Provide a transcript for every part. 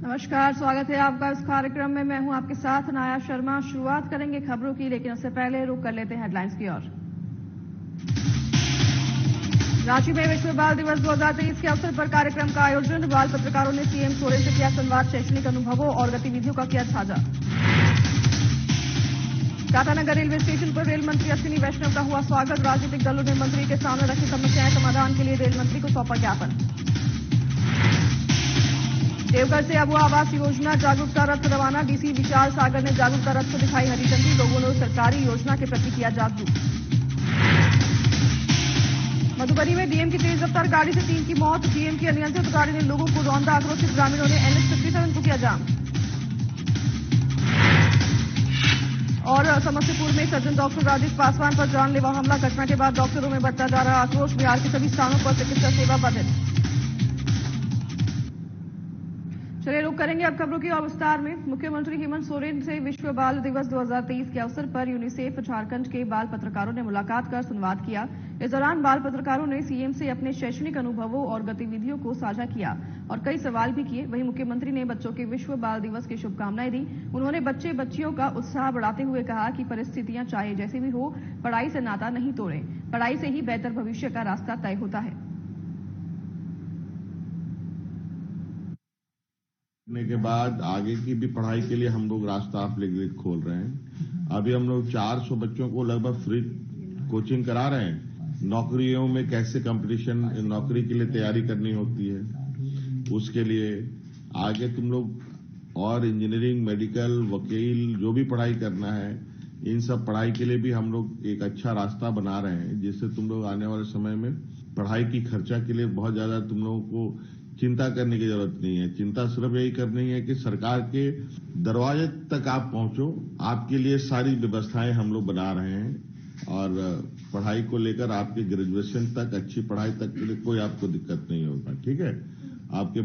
नमस्कार, स्वागत है आपका इस कार्यक्रम में। मैं हूं आपके साथ नाया शर्मा। शुरुआत करेंगे खबरों की, लेकिन उससे पहले रुक कर लेते हैं हेडलाइंस की ओर। रांची में विश्व बाल दिवस 2023 के अवसर पर कार्यक्रम का आयोजन। बाल पत्रकारों ने सीएम सोरेन से किया संवाद, शैक्षणिक अनुभवों और गतिविधियों का किया साझा। टाटानगर रेलवे स्टेशन पर रेल मंत्री अश्विनी वैष्णव का हुआ स्वागत। राजनीतिक दलों ने मंत्री के सामने रखी समस्याएं, समाधान के लिए रेल मंत्री को सौंपा ज्ञापन। देवघर से अबुआ आवास योजना जागरूकता रथ रवाना। डीसी विशाल सागर ने जागरूकता रथ को दिखाई हरी झंडी। लोगों ने सरकारी योजना के प्रति किया जागरूक। मधुबनी में डीएम की तेज रफ्तार गाड़ी से 3 की मौत। डीएम की अनियंत्रित गाड़ी ने लोगों को रौंदा, आक्रोशित ग्रामीणों ने NH 57 को किया जाम। और समस्तीपुर में सर्जन डॉक्टर राजेश पासवान पर जानलेवा हमला। घटना के बाद डॉक्टरों में बढ़ता जा रहा आक्रोश। बिहार के सभी स्थानों पर चिकित्सा सेवा बाधित। चलिए रुक करेंगे अब खबरों की और विस्तार में। मुख्यमंत्री हेमंत सोरेन से विश्व बाल दिवस 2023 के अवसर पर यूनिसेफ झारखंड के बाल पत्रकारों ने मुलाकात कर संवाद किया। इस दौरान बाल पत्रकारों ने सीएम से अपने शैक्षणिक अनुभवों और गतिविधियों को साझा किया और कई सवाल भी किए। वहीं मुख्यमंत्री ने बच्चों के विश्व बाल दिवस की शुभकामनाएं दी। उन्होंने बच्चे बच्चियों का उत्साह बढ़ाते हुए कहा कि परिस्थितियां चाहे जैसी भी हो, पढ़ाई से नाता नहीं तोड़ें। पढ़ाई से ही बेहतर भविष्य का रास्ता तय होता है। के बाद आगे की भी पढ़ाई के लिए हम लोग रास्ता खोल रहे हैं। अभी हम लोग 400 बच्चों को लगभग फ्री कोचिंग करा रहे हैं। नौकरियों में कैसे कंपटीशन, नौकरी के लिए तैयारी करनी होती है, उसके लिए आगे तुम लोग और इंजीनियरिंग, मेडिकल, वकील जो भी पढ़ाई करना है, इन सब पढ़ाई के लिए भी हम लोग एक अच्छा रास्ता बना रहे हैं, जिससे तुम लोग आने वाले समय में पढ़ाई की खर्चा के लिए बहुत ज्यादा तुम लोगों को चिंता करने की जरूरत नहीं है। चिंता सिर्फ यही करनी है कि सरकार के दरवाजे तक आप पहुंचो। आपके लिए सारी व्यवस्थाएं हम लोग बना रहे हैं और पढ़ाई को लेकर आपके ग्रेजुएशन तक, अच्छी पढ़ाई तक के लिए कोई आपको दिक्कत नहीं होगा। ठीक है, आपके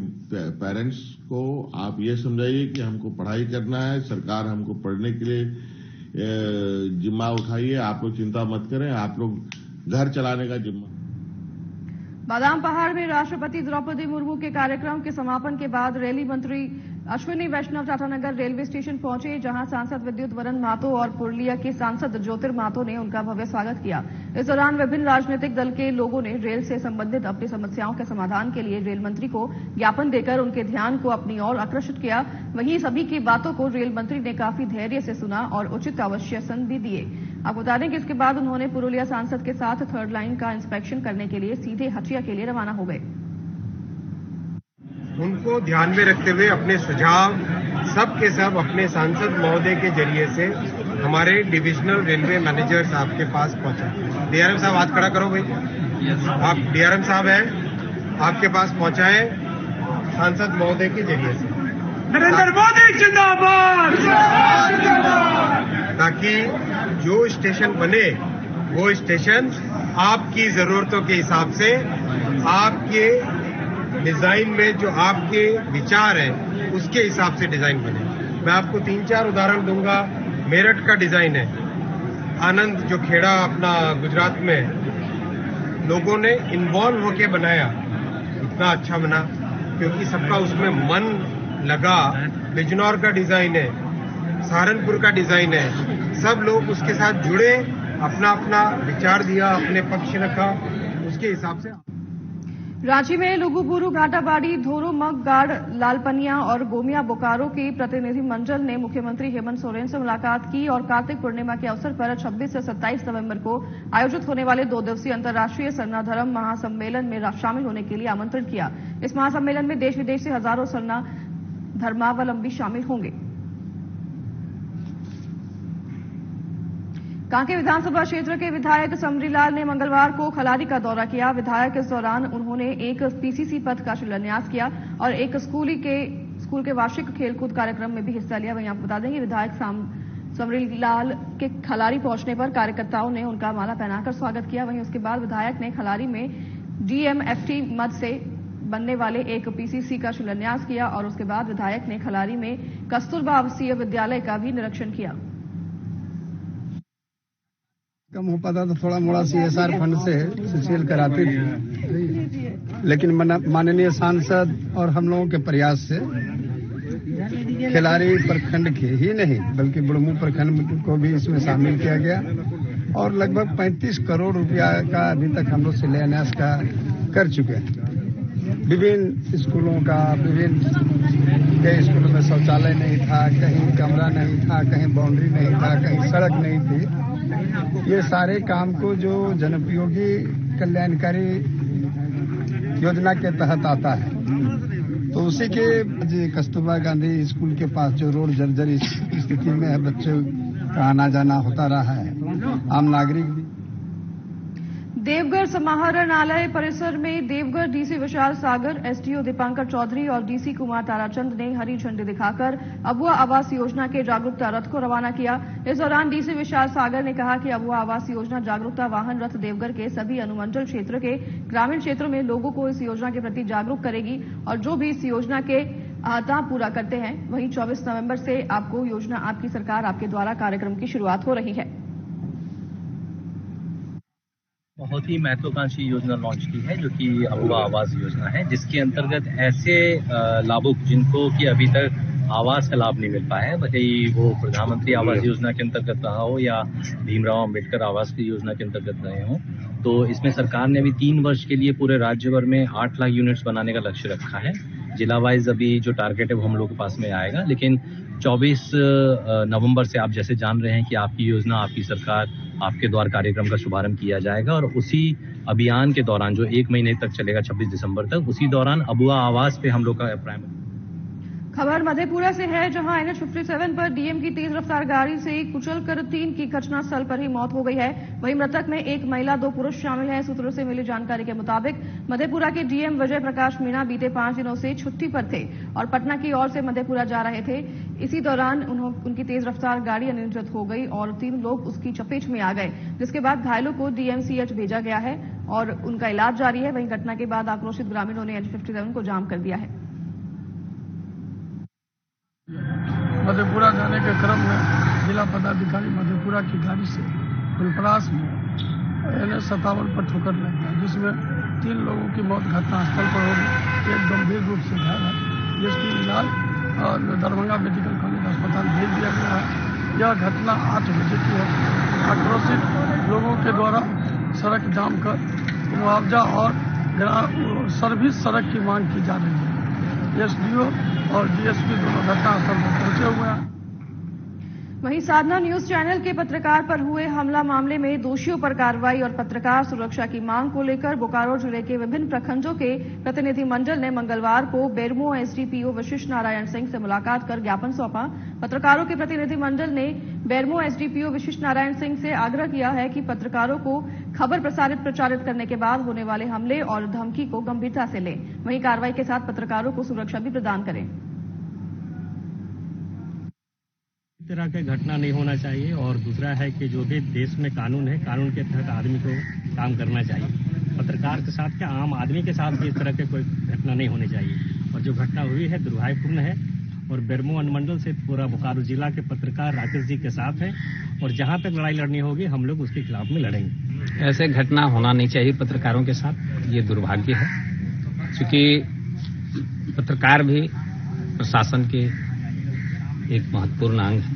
पेरेंट्स को आप ये समझाइए कि हमको पढ़ाई करना है, सरकार हमको पढ़ने के लिए जिम्मा उठाइए। आप लोग चिंता मत करें, आप लोग घर चलाने का जिम्मा। बादाम पहाड़ में राष्ट्रपति द्रौपदी मुर्मू के कार्यक्रम के समापन के बाद रेल मंत्री अश्विनी वैष्णव टाटानगर रेलवे स्टेशन पहुंचे, जहां सांसद विद्युत वरण महतो और पुरुलिया के सांसद ज्योतिर महतो ने उनका भव्य स्वागत किया। इस दौरान विभिन्न राजनीतिक दल के लोगों ने रेल से संबंधित अपनी समस्याओं के समाधान के लिए रेल मंत्री को ज्ञापन देकर उनके ध्यान को अपनी ओर आकर्षित किया। वहीं सभी की बातों को रेल मंत्री ने काफी धैर्य से सुना और उचित आश्वासन भी दिए। आपको बता दें कि इसके बाद उन्होंने पुरुलिया सांसद के साथ 3rd लाइन का इंस्पेक्शन करने के लिए सीधे हटिया के लिए रवाना हो गए। उनको ध्यान में रखते हुए अपने सुझाव सब के सब अपने सांसद महोदय के जरिए से हमारे डिविजनल रेलवे मैनेजर साहब के पास पहुंचा। डीआरएम साहब हाथ खड़ा करो भाई। आप डीआरएम साहब हैं, आपके पास पहुंचाए सांसद महोदय के जरिए से। नरेंद्र मोदी जिंदाबाद, ताकि जो स्टेशन बने वो स्टेशन आपकी जरूरतों के हिसाब से, आपके डिजाइन में जो आपके विचार हैं उसके हिसाब से डिजाइन बने। मैं आपको 3-4 उदाहरण दूंगा। मेरठ का डिजाइन है, आनंद जो खेड़ा अपना गुजरात में लोगों ने इन्वॉल्व होके बनाया, इतना अच्छा बना क्योंकि सबका उसमें मन लगा। बिजनौर का डिजाइन है, सहारनपुर का डिजाइन है, सब लोग उसके साथ जुड़े, अपना अपना विचार दिया, अपने पक्ष रखा, उसके हिसाब से। रांची में लुगुबुरु, घाटाबाड़ी, धोरो मग, गाड़, लालपनिया और गोमिया बोकारो की प्रतिनिधि मंडल ने मुख्यमंत्री हेमंत सोरेन से मुलाकात की और कार्तिक पूर्णिमा के अवसर पर 26 से 27 नवंबर को आयोजित होने वाले 2 दिवसीय अंतर्राष्ट्रीय सरना धर्म महासम्मेलन में शामिल होने के लिए आमंत्रण किया। इस महासम्मेलन में देश विदेश से हजारों सरना धर्मावलंबी शामिल होंगे। कांके विधानसभा क्षेत्र के विधायक समरीलाल ने मंगलवार को खलारी का दौरा किया। विधायक इस दौरान उन्होंने एक पीसीसी पद का शिलान्यास किया और एक स्कूल के वार्षिक खेलकूद कार्यक्रम में भी हिस्सा लिया। वहीं आपको बता दें कि विधायक समरीलाल के खलारी पहुंचने पर कार्यकर्ताओं ने उनका माला पहनाकर स्वागत किया। वहीं उसके बाद विधायक ने खलारी में डीएमएफटी मद से बनने वाले एक पीसीसी का शिलान्यास किया और उसके बाद विधायक ने खलारी में कस्तूरबा आवासीय विद्यालय का भी निरीक्षण किया। कम हो पाता तो थोड़ा मोड़ा CSR फंड से सीसीएल कराते थे, लेकिन माननीय सांसद और हम लोगों के प्रयास से खिलाड़ी प्रखंड के ही नहीं बल्कि बुढ़मू प्रखंड को भी इसमें शामिल किया गया और लगभग 35 करोड़ रुपया का अभी तक हम लोग शिलान्यास का कर चुके हैं। विभिन्न स्कूलों का कई स्कूलों में शौचालय नहीं था, कहीं कमरा नहीं था, कहीं बाउंड्री नहीं था, कहीं सड़क नहीं थी। ये सारे काम को जो जनोपयोगी कल्याणकारी योजना के तहत आता है, तो उसी के कस्तूरबा गांधी स्कूल के पास जो रोड जर्जर स्थिति में है, बच्चों का आना जाना होता रहा है, आम नागरिक भी। देवघर समाहरणालय परिसर में देवघर डीसी विशाल सागर, एसडीओ दीपांकर चौधरी और डीसी कुमार ताराचंद ने हरी झंडी दिखाकर अबुआ आवास योजना के जागरूकता रथ को रवाना किया। इस दौरान डीसी विशाल सागर ने कहा कि अबुआ आवास योजना जागरूकता वाहन रथ देवघर के सभी अनुमंडल क्षेत्र के ग्रामीण क्षेत्रों में लोगों को इस योजना के प्रति जागरूक करेगी और जो भी इस योजना के आहता पूरा करते हैं वहीं 24 नवंबर से आपको योजना आपकी सरकार आपके द्वारा कार्यक्रम की शुरुआत हो रही है। बहुत ही महत्वाकांक्षी योजना लॉन्च की है जो कि अबुआ आवास योजना है, जिसके अंतर्गत ऐसे लाभुक जिनको कि अभी तक आवास का लाभ नहीं मिल पाया है, भले ही वो प्रधानमंत्री आवास योजना के अंतर्गत रहा हो या भीमराव अंबेडकर आवास की योजना के अंतर्गत रहे हो, तो इसमें सरकार ने अभी 3 वर्ष के लिए पूरे राज्य भर में 8 लाख यूनिट्स बनाने का लक्ष्य रखा है। जिला वाइज अभी जो टारगेट है वो हम लोग के पास में आएगा, लेकिन 24 नवंबर से आप जैसे जान रहे हैं कि आपकी योजना आपकी सरकार आपके द्वारा कार्यक्रम का शुभारंभ किया जाएगा और उसी अभियान के दौरान जो 1 महीने तक चलेगा 26 दिसंबर तक, उसी दौरान अबुआ आवास पे हम लोग का प्राइमरी। खबर मधेपुरा से है, जहां NH 57 पर डीएम की तेज रफ्तार गाड़ी से कुचलकर 3 की घटनास्थल पर ही मौत हो गई है। वहीं मृतक में 1 महिला 2 पुरुष शामिल हैं। सूत्रों से मिली जानकारी के मुताबिक मधेपुरा के डीएम विजय प्रकाश मीणा बीते 5 दिनों से छुट्टी पर थे और पटना की ओर से मधेपुरा जा रहे थे। इसी दौरान उनकी तेज रफ्तार गाड़ी अनियंत्रित हो गई और 3 लोग उसकी चपेट में आ गए, जिसके बाद घायलों को DMCH भेजा गया है और उनका इलाज जारी है। वहीं घटना के बाद आक्रोशित ग्रामीणों ने NH 57 को जाम कर दिया है। मधेपुरा जाने के क्रम में जिला पदाधिकारी मधेपुरा की गाड़ी से फुलपरास में NH 57 पर ठोकर लग गया, जिसमें 3 लोगों की मौत घटनास्थल पर हो गई। एक गंभीर रूप से घायल है, जिसकी इलाज और दरभंगा मेडिकल कॉलेज अस्पताल भेज दिया गया है। यह घटना 8 बजे की है। आक्रोशित लोगों के द्वारा सड़क जाम कर मुआवजा और सर्विस सड़क की मांग की जा रही है। एसडीओ और डीएसपी दोनों घटनास्थल पर पहुंचे हुए हैं। वहीं साधना न्यूज चैनल के पत्रकार पर हुए हमला मामले में दोषियों पर कार्रवाई और पत्रकार सुरक्षा की मांग को लेकर बोकारो जिले के विभिन्न प्रखंडों के प्रतिनिधिमंडल ने मंगलवार को बेरमो एसडीपीओ वशिष्ठ नारायण सिंह से मुलाकात कर ज्ञापन सौंपा। पत्रकारों के प्रतिनिधिमंडल ने बेरमो एसडीपीओ वशिष्ठ नारायण सिंह से आग्रह किया है कि पत्रकारों को खबर प्रचारित करने के बाद होने वाले हमले और धमकी को गंभीरता से लें, वहीं कार्रवाई के साथ पत्रकारों को सुरक्षा भी प्रदान करें। इस तरह की घटना नहीं होना चाहिए और दूसरा है कि जो भी देश में कानून है, कानून के तहत आदमी को काम करना चाहिए। पत्रकार के साथ क्या आम आदमी के साथ भी इस तरह की कोई घटना नहीं होनी चाहिए और जो घटना हुई है दुर्भाग्यपूर्ण है और बेरमो अनुमंडल से पूरा बोकारो जिला के पत्रकार राकेश जी के साथ है और जहां तक लड़ाई लड़नी होगी हम लोग उसके खिलाफ में लड़ेंगे। ऐसे घटना होना नहीं चाहिए पत्रकारों के साथ, ये दुर्भाग्य है, क्योंकि पत्रकार भी प्रशासन के एक महत्वपूर्ण अंग है।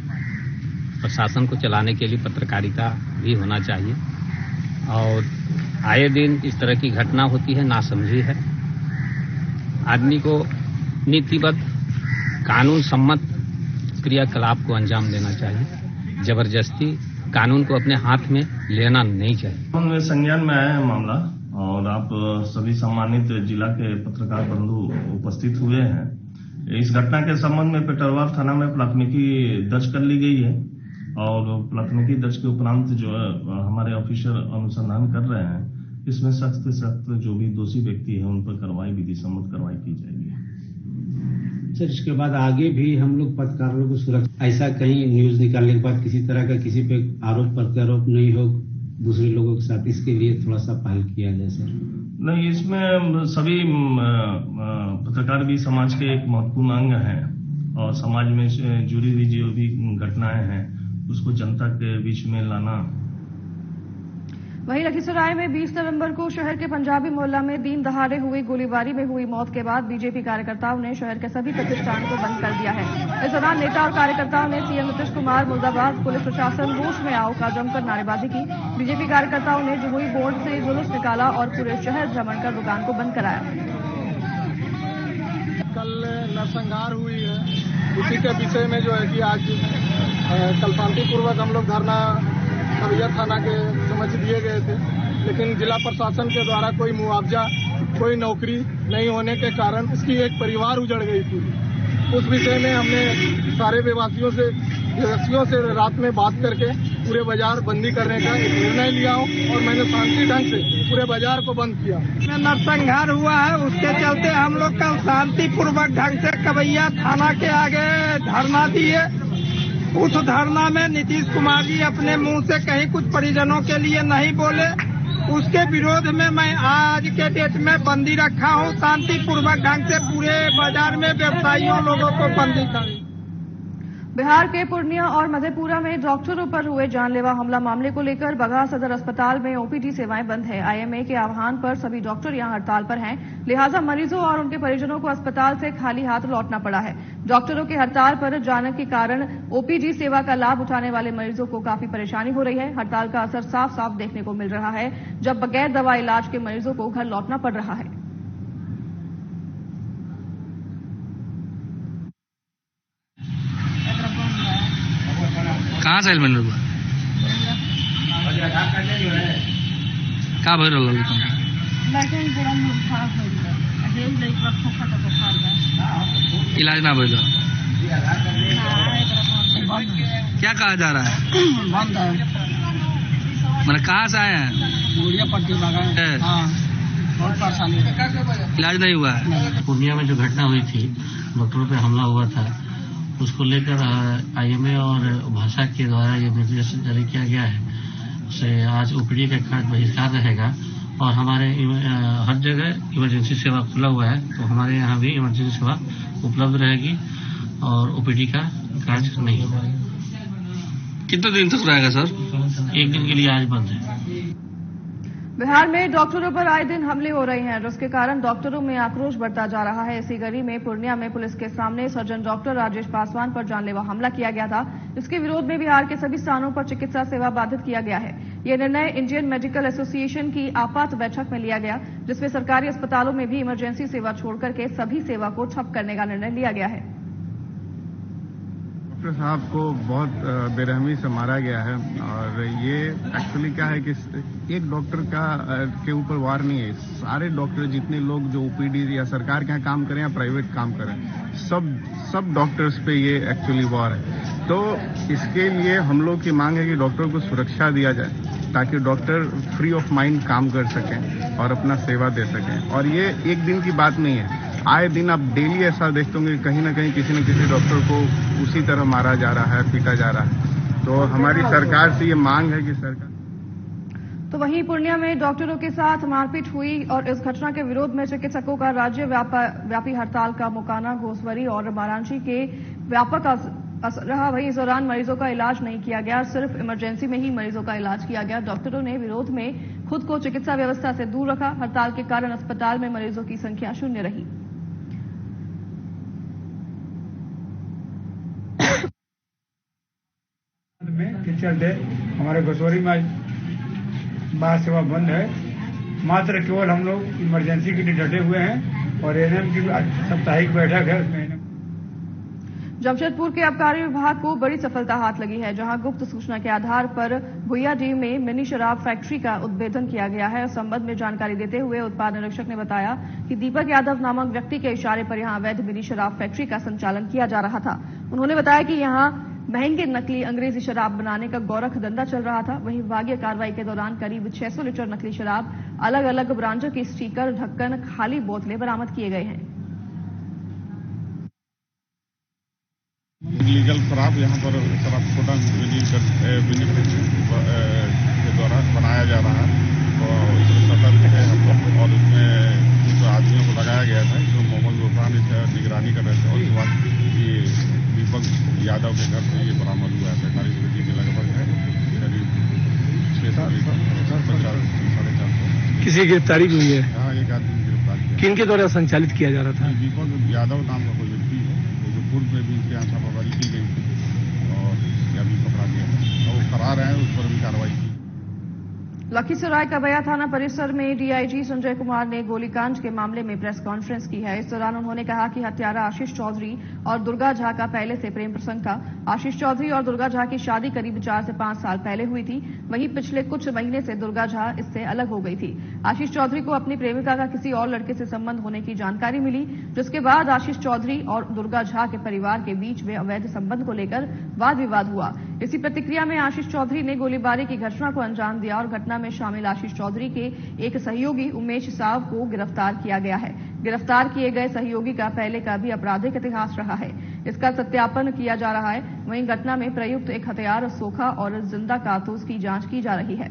प्रशासन को चलाने के लिए पत्रकारिता भी होना चाहिए और आए दिन इस तरह की घटना होती है, नासमझी है। आदमी को नीतिबद्ध कानून सम्मत क्रियाकलाप को अंजाम देना चाहिए। जबरदस्ती कानून को अपने हाथ में लेना नहीं चाहिए। संज्ञान में आया है मामला और आप सभी सम्मानित जिला के पत्रकार बंधु उपस्थित हुए हैं। इस घटना के संबंध में पेटरवार थाना में प्राथमिकी दर्ज कर ली गई है और प्राथमिकी दर्ज के उपरांत जो है हमारे ऑफिसर अनुसंधान कर रहे हैं। इसमें सख्त से सख्त जो भी दोषी व्यक्ति है उन पर कार्रवाई, विधि सम्मत कार्रवाई की जाएगी। सर, इसके बाद आगे भी हम लोग पत्रकारों को सुरक्षा, ऐसा कहीं न्यूज निकालने के बाद किसी तरह का किसी पे आरोप प्रत्यारोप नहीं हो दूसरे लोगों के साथ, इसके लिए थोड़ा सा पहल किया जाए सर। नहीं, इसमें सभी पत्रकार भी समाज के एक महत्वपूर्ण अंग हैं और समाज में जुड़ी हुई जो भी घटनाएं हैं उसको जनता के बीच में लाना। वहीं लखीसराय में 20 नवंबर को शहर के पंजाबी मोहल्ला में दिन दहाड़े हुई गोलीबारी में हुई मौत के बाद बीजेपी कार्यकर्ताओं ने शहर के सभी प्रतिष्ठानों को बंद कर दिया है। इस दौरान नेता और कार्यकर्ताओं ने सीएम नीतीश कुमार मुर्दाबाद, पुलिस प्रशासन रोष में आओ का जमकर नारेबाजी की। बीजेपी कार्यकर्ताओं ने जुहुई बोर्ड से जुलूस निकाला और पूरे शहर भ्रमण कर दुकान को बंद कराया। कल नरसंहार हुई है, उसी के विषय में जो है कि आज कल शांतिपूर्वक हम लोग धरना खबैया थाना के समझ दिए गए थे, लेकिन जिला प्रशासन के द्वारा कोई मुआवजा, कोई नौकरी नहीं होने के कारण इसकी एक परिवार उजड़ गई पूरी। उस विषय में हमने सारे व्यवसायियों से रात में बात करके पूरे बाजार बंदी करने का एक निर्णय लिया हो और मैंने शांति ढंग से पूरे बाजार को बंद किया। नरसंहार हुआ है, उसके चलते हम लोग कल शांतिपूर्वक ढंग से खबैया थाना के आगे धरना दिए। उस धरना में नीतीश कुमार जी अपने मुंह से कहीं कुछ परिजनों के लिए नहीं बोले, उसके विरोध में मैं आज के डेट में बंदी रखा हूं। शांतिपूर्वक ढंग से पूरे बाजार में व्यवसायियों लोगों को बंदी करी। बिहार के पूर्णिया और मधेपुरा में डॉक्टरों पर हुए जानलेवा हमला मामले को लेकर बगहा सदर अस्पताल में ओपीडी सेवाएं बंद है। आईएमए के आह्वान पर सभी डॉक्टर यहां हड़ताल पर हैं, लिहाजा मरीजों और उनके परिजनों को अस्पताल से खाली हाथ लौटना पड़ा है। डॉक्टरों के हड़ताल पर जाने के कारण ओपीडी सेवा का लाभ उठाने वाले मरीजों को काफी परेशानी हो रही है। हड़ताल का असर साफ साफ देखने को मिल रहा है, जब बगैर दवा इलाज के मरीजों को घर लौटना पड़ रहा है। कहाँ से मिल रहा का भर इलाज ना भर क्या कहा जा रहा है? मतलब कहाँ से आए हैं? बहुत परेशानी, इलाज नहीं हुआ है। पूर्णिया में जो घटना हुई थी, डॉक्टरों पे हमला हुआ था, उसको लेकर आईएमए और भाषा के द्वारा ये निर्देश जारी किया गया है। उससे आज ओपीडी का कार्य बहिष्कार रहेगा और हमारे हर जगह इमरजेंसी सेवा खुला हुआ है, तो हमारे यहाँ भी इमरजेंसी सेवा उपलब्ध रहेगी और ओपीडी का कार्य नहीं होगा। कितने दिन तक रहेगा सर? एक दिन के लिए आज बंद है। बिहार में डॉक्टरों पर आए दिन हमले हो रहे हैं, जिसके कारण डॉक्टरों में आक्रोश बढ़ता जा रहा है। इसी कड़ी में पूर्णिया में पुलिस के सामने सर्जन डॉक्टर राजेश पासवान पर जानलेवा हमला किया गया था। इसके विरोध में बिहार के सभी स्थानों पर चिकित्सा सेवा बाधित किया गया है। यह निर्णय इंडियन मेडिकल एसोसिएशन की आपात बैठक में लिया गया, जिसमें सरकारी अस्पतालों में भी इमरजेंसी सेवा छोड़कर के सभी सेवा को ठप करने का निर्णय लिया गया है। डॉक्टर साहब को बहुत बेरहमी से मारा गया है और ये एक्चुअली क्या है कि एक डॉक्टर के ऊपर वार नहीं है। सारे डॉक्टर, जितने लोग जो ओपीडी या सरकार के यहाँ काम करें या प्राइवेट काम करें, सब डॉक्टर्स पे ये एक्चुअली वार है। तो इसके लिए हम लोग की मांग है कि डॉक्टर को सुरक्षा दिया जाए, ताकि डॉक्टर फ्री ऑफ माइंड काम कर सकें और अपना सेवा दे सकें। और ये एक दिन की बात नहीं है, आए दिन आप डेली ऐसा देखते होंगे कहीं ना कहीं किसी न किसी डॉक्टर को उसी तरह मारा जा रहा है, पीटा जा रहा है। तो हमारी सरकार से ये मांग है कि सरकार। तो वहीं पूर्णिया में डॉक्टरों के साथ मारपीट हुई और इस घटना के विरोध में चिकित्सकों का राज्य व्यापी हड़ताल का मुकाना, घोसवरी और वाराणसी के व्यापक असर रहा। वहीं इस दौरान मरीजों का इलाज नहीं किया गया, सिर्फ इमरजेंसी में ही मरीजों का इलाज किया गया। डॉक्टरों ने विरोध में खुद को चिकित्सा व्यवस्था से दूर रखा। हड़ताल के कारण अस्पताल में मरीजों की संख्या 0 रही। के चलते हमारे घोसवरी में बाहर सेवा बंद है। मात्र केवल हम लोग इमरजेंसी के लिए डटे हुए हैं और एएनएम की साप्ताहिक बैठक है, उसमें जमशेदपुर के आबकारी विभाग को बड़ी सफलता हाथ लगी है, जहां गुप्त सूचना के आधार पर भुइयाडीह में मिनी शराब फैक्ट्री का उद्भेदन किया गया है। इस संबंध में जानकारी देते हुए उत्पाद निरीक्षक ने बताया कि दीपक यादव नामक व्यक्ति के इशारे पर यहां अवैध मिनी शराब फैक्ट्री का संचालन किया जा रहा था। उन्होंने बताया कि यहां महंगे नकली अंग्रेजी शराब बनाने का गोरख धंधा चल रहा था। वहीं विभागीय कार्रवाई के दौरान करीब 600 लीटर नकली शराब, अलग अलग ब्रांडों की स्टीकर, ढक्कन, खाली बोतलें बरामद किए गए हैं। लीगल शराब यहाँ पर शराब छोटा के द्वारा बनाया जा रहा है और इसमें सतर्क है हम लोग। और इसमें कुछ आदमियों को लगाया गया था जो मोहम्मद गुफरान इसका निगरानी कर रहे थे। और उसके बाद ये दीपक यादव के घर से ये बरामद हुआ है। 45 केजी के लगभग है, करीब 600 450 किसी की गिरफ्तारी भी हुई है? हाँ, एक आदमी गिरफ्तार किया। किनके द्वारा संचालित किया जा रहा था? दीपक यादव नाम का कोई व्यक्ति है, जो पूर्व में भी इसके यहाँ छापामारी की गई थी और अभी पकड़ा गया है और वो फरार है, उस पर भी कार्रवाई की। लखीसराय कबैया थाना परिसर में डीआईजी संजय कुमार ने गोलीकांड के मामले में प्रेस कॉन्फ्रेंस की है। इस दौरान उन्होंने कहा कि हत्यारा आशीष चौधरी और दुर्गा झा का पहले से प्रेम प्रसंग था। आशीष चौधरी और दुर्गा झा की शादी करीब 4 से 5 साल पहले हुई थी। वहीं पिछले कुछ महीने से दुर्गा झा इससे अलग हो गई थी। आशीष चौधरी को अपनी प्रेमिका का किसी और लड़के से संबंध होने की जानकारी मिली, जिसके बाद आशीष चौधरी और दुर्गा झा के परिवार के बीच में अवैध संबंध को लेकर वाद विवाद हुआ। इसी प्रतिक्रिया में आशीष चौधरी ने गोलीबारी की घटना को अंजाम दिया और घटना में शामिल आशीष चौधरी के एक सहयोगी उमेश साव को गिरफ्तार किया गया है। गिरफ्तार किए गए सहयोगी का पहले का भी आपराधिक इतिहास रहा है, इसका सत्यापन किया जा रहा है। वहीं घटना में प्रयुक्त एक हथियार, सोखा और जिंदा कारतूस की जांच की जा रही है।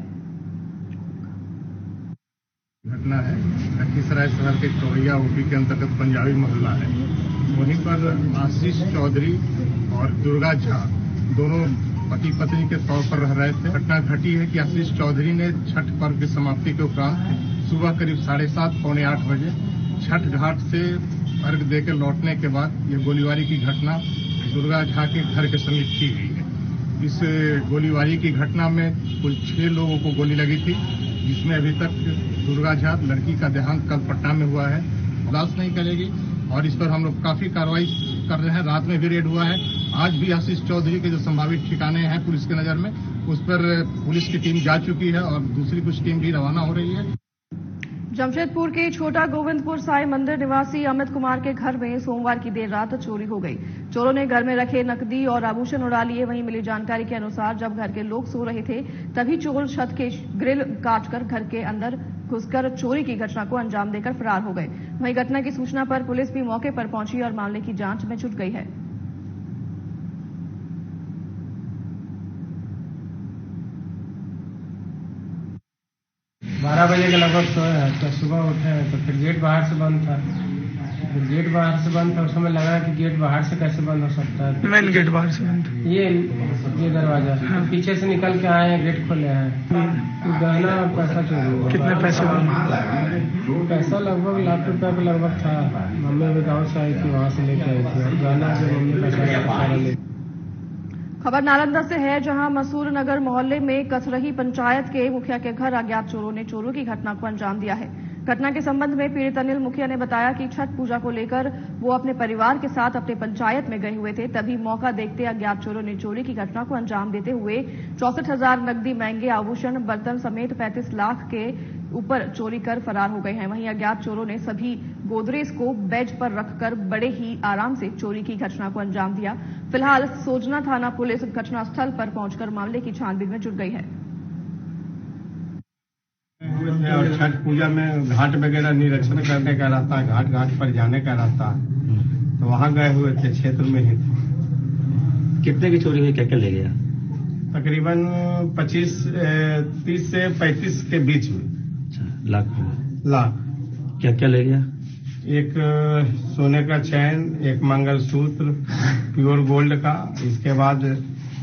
घटना है लखीसराय शहर के कवैया ओपी के अंतर्गत पंजाबी मोहल्ला है। वहीं पर आशीष चौधरी और दुर्गा झा दोनों पति पत्नी के तौर पर रह रहे थे। घटना घटी है कि आशीष चौधरी ने छठ पर्व की समाप्ति के उपरांत सुबह करीब 7:30 पौने 8 बजे छठ घाट से अर्घ देकर लौटने के बाद ये गोलीबारी की घटना दुर्गा झा के घर के समीप की गई है। इस गोलीबारी की घटना में कुल 6 लोगों को गोली लगी थी, जिसमें अभी तक दुर्गा झा लड़की का देहांत कल पटना में हुआ है। बर्दाश्त नहीं करेगी और इस पर हम लोग काफी कार्रवाई कर रहे हैं। रात में भी रेड हुआ है। आज भी आशीष चौधरी के जो संभावित ठिकाने हैं पुलिस की नजर में, उस पर पुलिस की टीम जा चुकी है और दूसरी कुछ टीम भी रवाना हो रही है। जमशेदपुर के छोटा गोविंदपुर साई मंदिर निवासी अमित कुमार के घर में सोमवार की देर रात चोरी हो गई। चोरों ने घर में रखे नकदी और आभूषण उड़ा लिए। वहीं मिली जानकारी के अनुसार जब घर के लोग सो रहे थे तभी चोर छत के ग्रिल काटकर घर के अंदर घुसकर चोरी की घटना को अंजाम देकर फरार हो गए। वहीं घटना की सूचना पर पुलिस भी मौके पर पहुंची और मामले की जांच में जुट गई है। बारह बजे के लगभग सोए हैं तो सुबह उठे हैं तो फिर गेट बाहर से बंद था। उस समय लगा कि गेट बाहर से कैसे बंद हो सकता है। मेन गेट बाहर से बंद, ये दरवाजा पीछे से निकल के आए हैं, गेट खोले हैं। गहना और पैसा चोरी हुआ। कितने पैसे? पैसा लगभग लाख रुपया के लगभग था। मम्मी अभी गाँव से आई थी, वहाँ से लेके आई थी और गहना से मम्मी पैसा ले। खबर नालंदा से है, जहां मसूर नगर मोहल्ले में कसरही पंचायत के मुखिया के घर अज्ञात चोरों ने चोरों की घटना को अंजाम दिया है। घटना के संबंध में पीड़ित अनिल मुखिया ने बताया कि छठ पूजा को लेकर वो अपने परिवार के साथ अपने पंचायत में गए हुए थे, तभी मौका देखते अज्ञात चोरों ने चोरी की घटना को अंजाम देते हुए 64,000 नकदी, महंगे आभूषण, बर्तन समेत 35 लाख के ऊपर चोरी कर फरार हो गए हैं। वहीं अज्ञात चोरों ने सभी गोदरेज को बेंच पर रखकर बड़े ही आराम से चोरी की घटना को अंजाम दिया। फिलहाल सोजना थाना पुलिस घटनास्थल पर पहुंचकर मामले की छानबीन में जुट गई है। और छठ पूजा में घाट वगैरह निरीक्षण करने का रहता है, घाट पर जाने का रहता है, तो वहाँ गए हुए थे, क्षेत्र में ही थे। कितने की चोरी हुई, क्या क्या ले गया? तकरीबन 30 से 35 के बीच में। लाख क्या क्या ले गया? एक सोने का चैन, एक मंगलसूत्र प्योर गोल्ड का, इसके बाद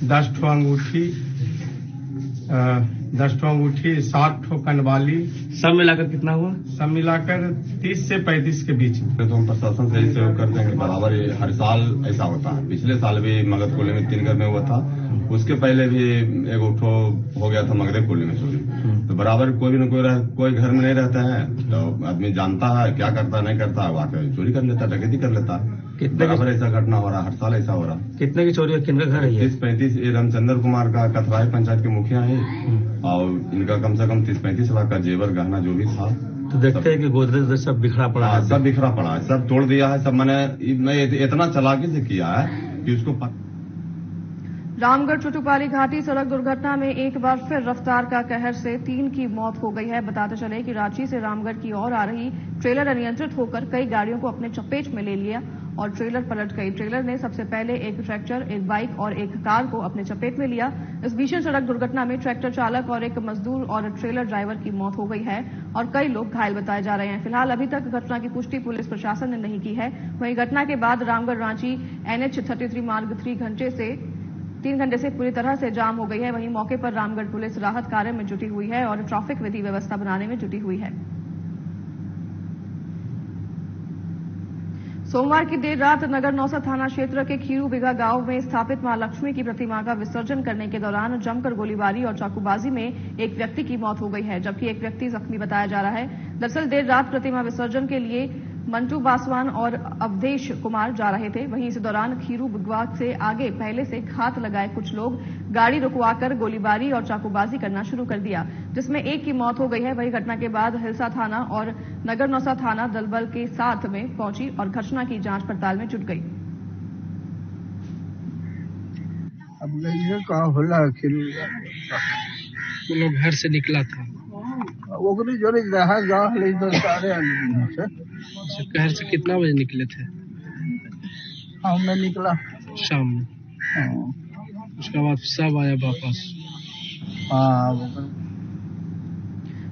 10 ठो अंगूठी, 7 ठो कनवाली। सब मिलाकर कितना हुआ? सब मिलाकर 30 से 35 के बीच में। तो हम प्रशासन से सहयोग करते हैं कि बराबर हर साल ऐसा होता है। पिछले साल भी मगध कोले में 3 घर में हुआ था, उसके पहले भी एक उठो हो गया था मगध कोले में चोरी। तो बराबर कोई भी न कोई घर में नहीं रहता है, तो आदमी जानता है क्या करता नहीं करता, आकर चोरी कर लेता, डकैती कर लेता। बराबर ऐसा घटना हो रहा, हर साल ऐसा हो रहा। कितने की चोरी है, किनका घर है? 30-35 रामचंद्र कुमार का कथराई पंचायत के मुखिया है, और इनका कम से कम 30-35 लाख का जेवर गहना जो भी था। तो देखते हैं कि गोदरेज सब बिखरा पड़ा है। सब बिखरा पड़ा है, सब तोड़ दिया है। सब मैंने इतना चालाकी से किया है कि उसको रामगढ़ चुटुपाली घाटी सड़क दुर्घटना में एक बार फिर रफ्तार का कहर से 3 की मौत हो गई है। बताते चले कि रांची से रामगढ़ की ओर आ रही ट्रेलर अनियंत्रित होकर कई गाड़ियों को अपने चपेट में ले लिया और ट्रेलर पलट गई। ट्रेलर ने सबसे पहले एक ट्रैक्टर, एक बाइक और एक कार को अपने चपेट में लिया। इस भीषण सड़क दुर्घटना में ट्रैक्टर चालक और एक मजदूर और ट्रेलर ड्राइवर की मौत हो गई है और कई लोग घायल बताए जा रहे हैं। फिलहाल अभी तक घटना की पुष्टि पुलिस प्रशासन ने नहीं की है। वहीं घटना के बाद रामगढ़ रांची NH 33 मार्ग 3 घंटे से 3 घंटे से पूरी तरह से जाम हो गई है। वहीं मौके पर रामगढ़ पुलिस राहत कार्य में जुटी हुई है और ट्रैफिक विधि व्यवस्था बनाने में जुटी हुई है। सोमवार की देर रात नगर नौसा थाना क्षेत्र के खीरू बिघा गांव में स्थापित मां लक्ष्मी की प्रतिमा का विसर्जन करने के दौरान जमकर गोलीबारी और चाकूबाजी में एक व्यक्ति की मौत हो गई है, जबकि एक व्यक्ति जख्मी बताया जा रहा है। दरअसल देर रात प्रतिमा विसर्जन के लिए मंटू बासवान और अवधेश कुमार जा रहे थे। वहीं इस दौरान खीरू बिघा से आगे पहले से घात लगाए कुछ लोग गाड़ी रुकवाकर गोलीबारी और चाकूबाजी करना शुरू कर दिया, जिसमें एक की मौत हो गई है। वहीं घटना के बाद हिलसा थाना और नगर नौसा थाना दलबल के साथ में पहुंची और घटना की जांच पड़ताल में जुट गई। अब ये का होला लोग घर से निकला था, वो जोड़े रहा गाँव सारे घर से कितना बजे निकले थे? मैं निकला शाम में। उसके बाद सब आया वापस।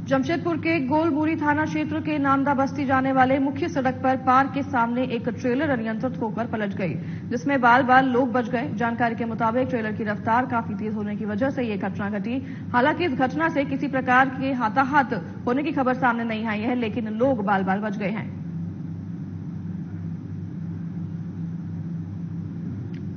जमशेदपुर के गोलबुरी थाना क्षेत्र के नामदा बस्ती जाने वाले मुख्य सड़क पर पार्क के सामने एक ट्रेलर अनियंत्रित होकर पलट गई, जिसमें बाल बाल लोग बच गए। जानकारी के मुताबिक ट्रेलर की रफ्तार काफी तेज होने की वजह से ये घटना घटी। हालांकि इस घटना से किसी प्रकार के हाथाहाथ होने की खबर सामने नहीं आई है, लेकिन लोग बाल बाल बच गए हैं।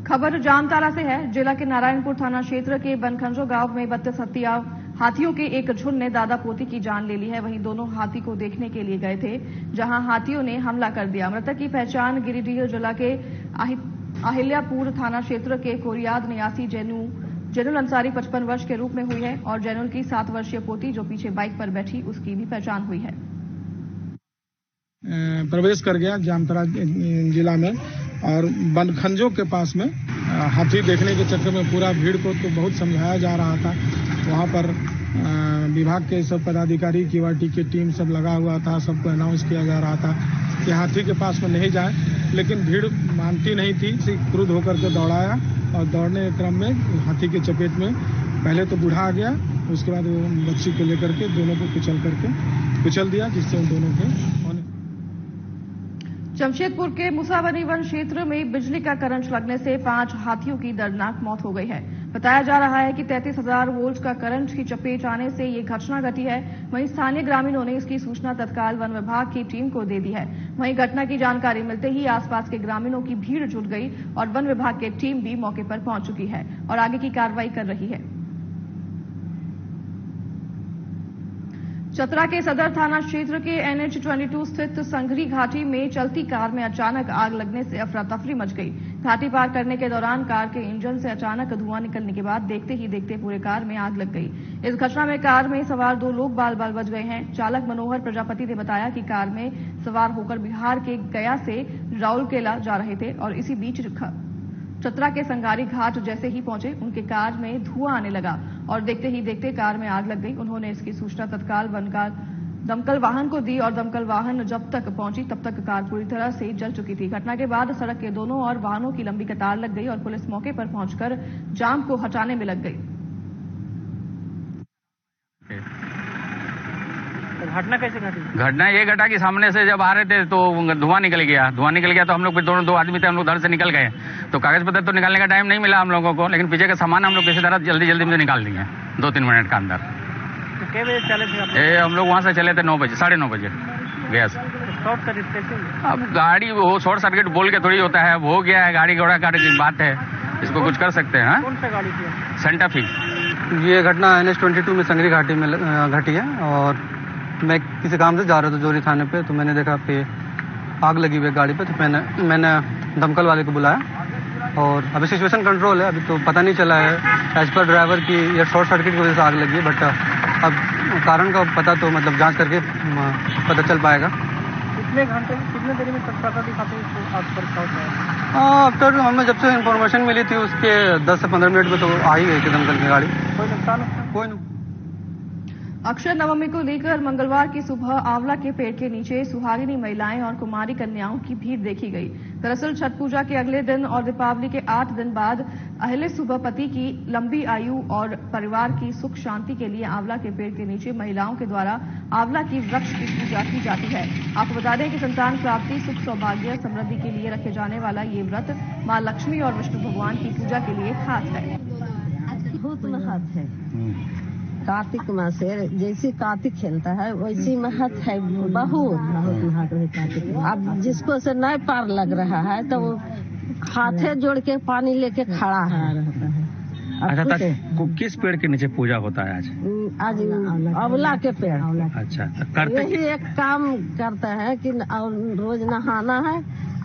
खबर जामताड़ा से है। जिला के नारायणपुर थाना क्षेत्र के बनखंजो गांव में 32 हाथियों के एक झुंड ने दादा पोती की जान ले ली है। वहीं दोनों हाथी को देखने के लिए गए थे, जहां हाथियों ने हमला कर दिया। मृतक की पहचान गिरिडीह जिला के अहिल्यापुर थाना क्षेत्र के कोरियाद निवासी जैनुल अंसारी 55 वर्ष के रूप में हुई है और जैनुल की 7 वर्षीय पोती जो पीछे बाइक पर बैठी उसकी भी पहचान हुई है। प्रवेश कर गया जामताड़ा जिला में और बनखंजो के पास में हाथी देखने के चक्कर में पूरा भीड़ को तो बहुत समझाया जा रहा था। वहां पर विभाग के सब पदाधिकारी केवाटी की टीम सब लगा हुआ था, सबको अनाउंस किया जा रहा था कि हाथी के पास में नहीं जाए, लेकिन भीड़ मानती नहीं थी। क्रुद्ध होकर के दौड़ाया और दौड़ने के क्रम में हाथी के चपेट में पहले तो बूढ़ा आ गया, उसके बाद वो बच्ची को लेकर के दोनों को कुचल दिया, जिससे उन दोनों के जमशेदपुर के मुसावनी वन क्षेत्र में बिजली का करंट लगने से 5 हाथियों की दर्दनाक मौत हो गई है। बताया जा रहा है कि 33,000 वोल्ट का करंट की चपेट आने से ये घटना घटी है। वहीं स्थानीय ग्रामीणों ने इसकी सूचना तत्काल वन विभाग की टीम को दे दी है। वहीं घटना की जानकारी मिलते ही आसपास के ग्रामीणों की भीड़ जुट गई और वन विभाग की टीम भी मौके पर पहुंच चुकी है और आगे की कार्रवाई कर रही है। चतरा के सदर थाना क्षेत्र के NH-22 स्थित संघरी घाटी में चलती कार में अचानक आग लगने से अफरा तफरी मच गई। घाटी पार करने के दौरान कार के इंजन से अचानक धुआं निकलने के बाद देखते ही देखते पूरे कार में आग लग गई। इस घटना में कार में सवार 2 लोग बाल बाल बच गए हैं। चालक मनोहर प्रजापति ने बताया कि कार में सवार होकर बिहार के गया से राउरकेला जा रहे थे और इसी बीच चतरा के संगारी घाट जैसे ही पहुंचे उनके कार में धुआं आने लगा और देखते ही देखते कार में आग लग गई। उन्होंने इसकी सूचना तत्काल दमकल वाहन को दी और दमकल वाहन जब तक पहुंची तब तक कार पूरी तरह से जल चुकी थी। घटना के बाद सड़क के दोनों ओर वाहनों की लंबी कतार लग गई और पुलिस मौके पर पहुंचकर जाम को हटाने में लग गई। घटना कैसे घटी? घटना ये घटा कि सामने से जब आ रहे थे तो धुआं निकल गया तो हम लोग फिर दो आदमी थे, हम लोग घर से निकल गए तो कागज पत्र तो निकालने का टाइम नहीं मिला हम लोगों को, लेकिन पीछे का सामान हम लोग किसी तरह जल्दी में निकाल दिए 2-3 मिनट का अंदर। तो कितने बजे चले थे हम लोग वहाँ से चले थे 9 बजे 9:30 बजे गया से। शॉर्ट सर्किट कैसे? अब गाड़ी वो शॉर्ट सर्किट बोल के थोड़ी होता है, हो गया है, गाड़ी घोड़ा काट की बात है, इसको कुछ कर सकते हैं। कौन सा गाड़ी थी? सेंटा फी। ये घटना NH-22 में संगरी घाटी में घटी है और मैं किसी काम से जा रहा था जोरी थाने पे, तो मैंने देखा पे आग लगी हुई गाड़ी पे, तो मैंने दमकल वाले को बुलाया और अभी सिचुएशन कंट्रोल है। अभी तो पता नहीं चला है एज पर ड्राइवर की या शॉर्ट सर्किट की वजह से आग लगी है, बट अब कारण का पता तो मतलब जांच करके पता चल पाएगा। कितने देर में पता दिखाते हैं आग पर शॉर्ट है? आफ्टर हमें जब से इन्फॉर्मेशन मिली थी उसके 10 से 15 मिनट में तो आ ही गई थी दमकल की गाड़ी। कोई नुकसान? कोई नहीं। अक्षय नवमी को लेकर मंगलवार की सुबह आंवला के पेड़ के नीचे सुहागिनी महिलाएं और कुमारी कन्याओं की भीड़ देखी गई। दरअसल छठ पूजा के अगले दिन और दीपावली के 8 दिन बाद अहिल्या सुबपति की लंबी आयु और परिवार की सुख शांति के लिए आंवला के पेड़ के नीचे महिलाओं के द्वारा आंवला की वृक्ष की पूजा की जाती है। आपको बता दें कि संतान प्राप्ति, सुख, सौभाग्य, समृद्धि के लिए रखे जाने वाला ये व्रत मां लक्ष्मी और विष्णु भगवान की पूजा के लिए खास है। बहुत महत्व है। कार्तिक मास से जैसे कार्तिक खेलता है वैसी महत्व है। बहुत अब जिसको से नहीं पार लग रहा है तो वो हाथे जोड़ के पानी लेके खड़ा है। अच्छा, किस पेड़ के नीचे पूजा होता है आज? आज आंवला के पेड़। अच्छा, करते यही एक काम करता है कि रोज नहाना है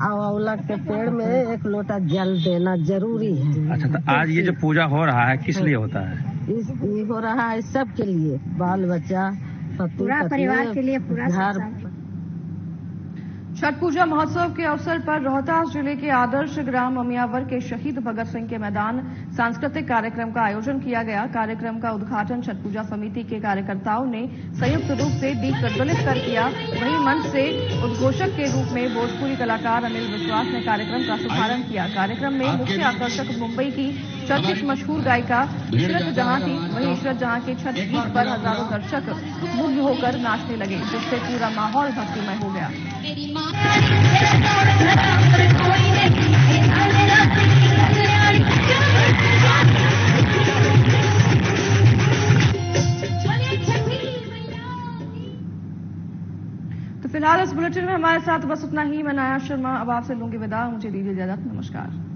और आंवला के पेड़ में एक लोटा जल देना जरूरी है। अच्छा, तो आज ये जो पूजा हो रहा है किस लिए होता है? ये हो रहा है सबके लिए, बाल बच्चा, पूरा परिवार के लिए, पूरा घर। छठ पूजा महोत्सव के अवसर पर रोहतास जिले के आदर्श ग्राम अमियावर के शहीद भगत सिंह के मैदान सांस्कृतिक कार्यक्रम का आयोजन किया गया। कार्यक्रम का उद्घाटन छठ पूजा समिति के कार्यकर्ताओं ने संयुक्त रूप से दीप प्रज्वलित कर किया। वहीं मंच से उद्घोषक के रूप में भोजपुरी कलाकार अनिल विश्वास ने कार्यक्रम का शुभारंभ किया। कार्यक्रम में मुख्य आकर्षक मुंबई की चर्चित मशहूर गायिका इशरत जहां थी। वहीं इशरत जहां के छठ गीत पर हजारों दर्शक मुग्ध होकर नाचने लगे, जिससे पूरा माहौल भक्तिमय हो गया। तो फिलहाल इस बुलेटिन में हमारे साथ बस उतना ही। मैं नाया शर्मा अब आपसे लूंगी विदा। मुझे दीजिए इजाजत। नमस्कार।